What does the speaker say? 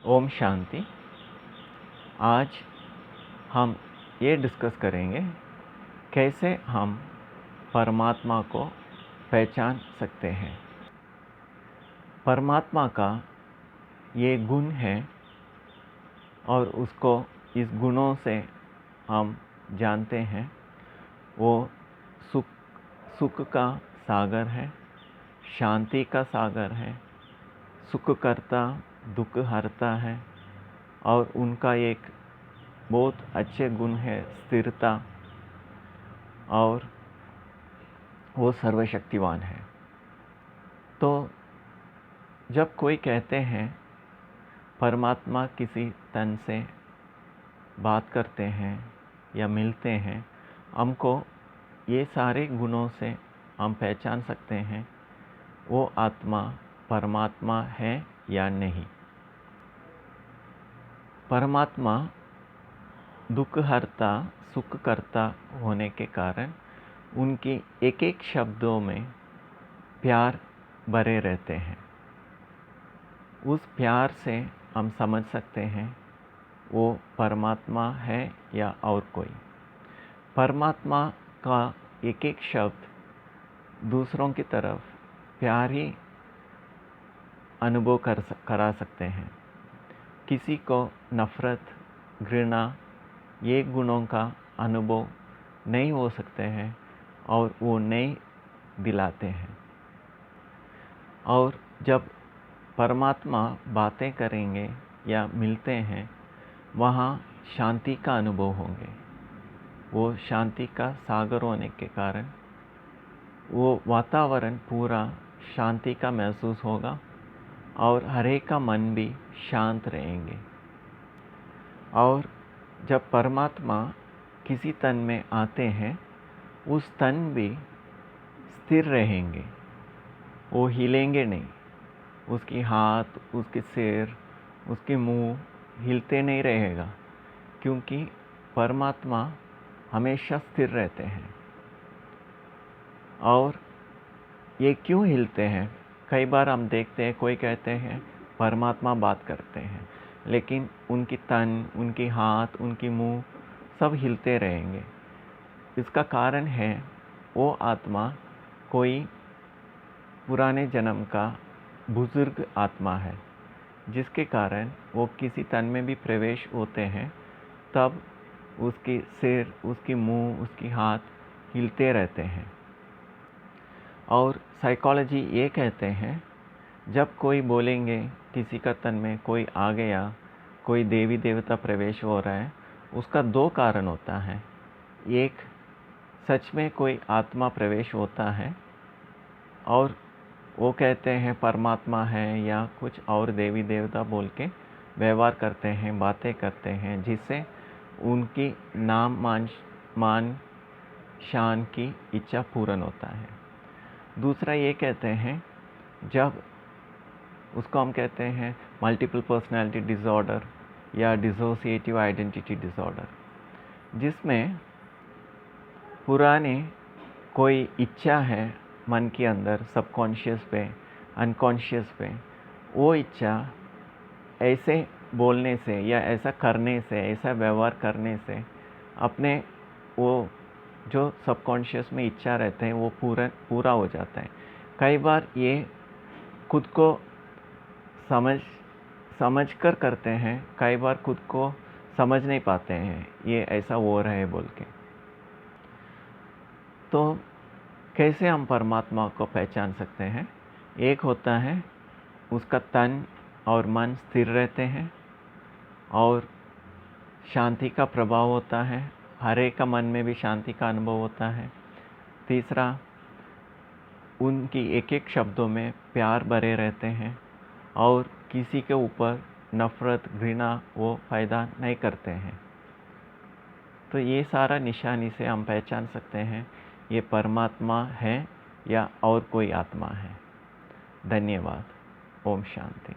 ओम शांति। आज हम ये डिस्कस करेंगे कैसे हम परमात्मा को पहचान सकते हैं। परमात्मा का ये गुण है और उसको इस गुणों से हम जानते हैं। वो सुख का सागर है, शांति का सागर है, सुख करता दुख हरता है और उनका एक बहुत अच्छे गुण है स्थिरता, और वो सर्वशक्तिवान है। तो जब कोई कहते हैं परमात्मा किसी तन से बात करते हैं या मिलते हैं, हमको ये सारे गुणों से हम पहचान सकते हैं वो आत्मा परमात्मा है या नहीं। परमात्मा दुख हरता सुख करता होने के कारण उनकी एक एक शब्दों में प्यार भरे रहते हैं। उस प्यार से हम समझ सकते हैं वो परमात्मा है या और कोई। परमात्मा का एक एक शब्द दूसरों की तरफ प्यार ही अनुभव करा सकते हैं। किसी को नफ़रत घृणा ये गुणों का अनुभव नहीं हो सकते हैं और वो नहीं दिलाते हैं। और जब परमात्मा बातें करेंगे या मिलते हैं, वहाँ शांति का अनुभव होंगे। वो शांति का सागर होने के कारण वो वातावरण पूरा शांति का महसूस होगा और हर एक का मन भी शांत रहेंगे। और जब परमात्मा किसी तन में आते हैं, उस तन भी स्थिर रहेंगे, वो हिलेंगे नहीं। उसकी हाथ, उसके सिर, उसके मुंह हिलते नहीं रहेगा, क्योंकि परमात्मा हमेशा स्थिर रहते हैं। और ये क्यों हिलते हैं? कई बार हम देखते हैं कोई कहते हैं परमात्मा बात करते हैं, लेकिन उनकी तन, उनकी हाथ, उनकी मुंह सब हिलते रहेंगे। इसका कारण है वो आत्मा कोई पुराने जन्म का बुजुर्ग आत्मा है, जिसके कारण वो किसी तन में भी प्रवेश होते हैं तब उसकी सिर, उसकी मुंह, उसकी हाथ हिलते रहते हैं। और साइकोलॉजी ये कहते हैं जब कोई बोलेंगे किसी का तन में कोई आ गया, कोई देवी देवता प्रवेश हो रहा है, उसका दो कारण होता है। एक, सच में कोई आत्मा प्रवेश होता है और वो कहते हैं परमात्मा है या कुछ और देवी देवता बोल के व्यवहार करते हैं, बातें करते हैं, जिससे उनकी नाम मान शान की इच्छा पूर्ण होता है। दूसरा ये कहते हैं जब उसको हम कहते हैं मल्टीपल पर्सनालिटी डिसऑर्डर या डिसोसिएटिव आइडेंटिटी डिसऑर्डर, जिसमें पुराने कोई इच्छा है मन के अंदर, सबकॉन्शियस पे, अनकॉन्शियस पे, वो इच्छा ऐसे बोलने से या ऐसा करने से, ऐसा व्यवहार करने से अपने वो जो सबकॉन्शियस में इच्छा रहते हैं वो पूरा हो जाता है। कई बार ये खुद को समझ कर करते हैं, कई बार खुद को समझ नहीं पाते हैं ये ऐसा हो रहा है बोल के। तो कैसे हम परमात्मा को पहचान सकते हैं? एक होता है उसका तन और मन स्थिर रहते हैं और शांति का प्रभाव होता है, हर एक का मन में भी शांति का अनुभव होता है। तीसरा, उनकी एक एक शब्दों में प्यार भरे रहते हैं और किसी के ऊपर नफ़रत घृणा वो पैदा नहीं करते हैं। तो ये सारा निशानी से हम पहचान सकते हैं ये परमात्मा है या और कोई आत्मा है। धन्यवाद। ओम शांति।